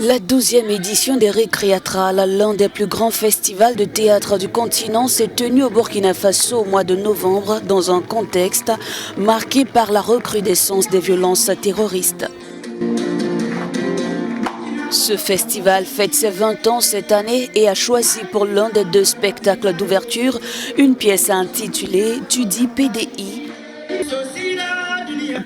La 12e édition des Récréatrales, l'un des plus grands festivals de théâtre du continent, s'est tenue au Burkina Faso au mois de novembre dans un contexte marqué par la recrudescence des violences terroristes. Ce festival fête ses 20 ans cette année et a choisi pour l'un des deux spectacles d'ouverture une pièce intitulée « Tu dis PDI ».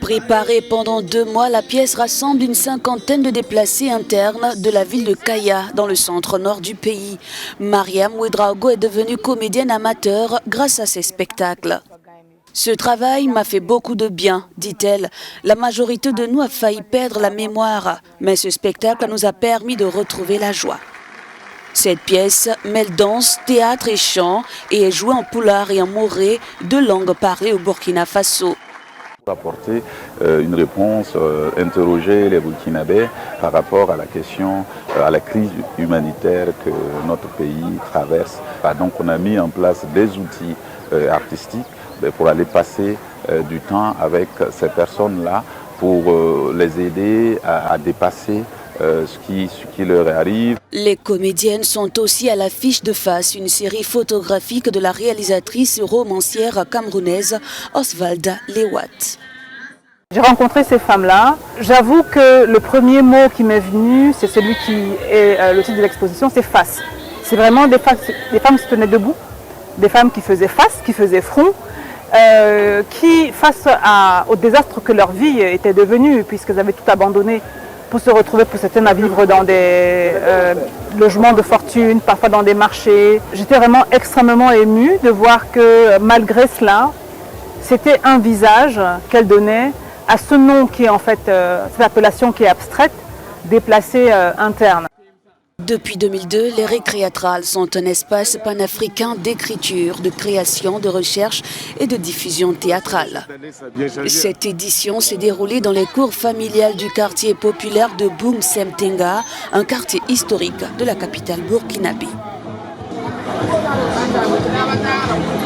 Préparée pendant 2 mois, la pièce rassemble une cinquantaine de déplacés internes de la ville de Kaya, dans le centre-nord du pays. Mariam Ouedraogo est devenue comédienne amateur grâce à ces spectacles. Ce travail m'a fait beaucoup de bien, dit-elle. La majorité de nous a failli perdre la mémoire, mais ce spectacle nous a permis de retrouver la joie. Cette pièce mêle danse, théâtre et chant et est jouée en poulard et en moré, deux langues parlées au Burkina Faso. Apporter une réponse, interroger les Burkinabés par rapport à la question, à la crise humanitaire que notre pays traverse. Donc on a mis en place des outils artistiques pour aller passer du temps avec ces personnes-là pour les aider à dépasser ce qui leur arrive. Les comédiennes sont aussi à l'affiche de Face, une série photographique de la réalisatrice et romancière camerounaise Oswalda Lewat. J'ai rencontré ces femmes-là. J'avoue que le premier mot qui m'est venu, c'est celui qui est le titre de l'exposition, c'est face. C'est vraiment des femmes qui se tenaient debout, des femmes qui faisaient face, qui faisaient front, qui, face au désastre que leur vie était devenue, puisqu'elles avaient tout abandonné pour se retrouver pour certaines à vivre dans des logements de fortune, parfois dans des marchés. J'étais vraiment extrêmement émue de voir que malgré cela, c'était un visage qu'elle donnait à ce nom qui est en fait, cette appellation qui est abstraite, déplacée interne. Depuis 2002, les Récréatrales sont un espace panafricain d'écriture, de création, de recherche et de diffusion théâtrale. Cette édition s'est déroulée dans les cours familiales du quartier populaire de Boum Semtenga, un quartier historique de la capitale burkinabé.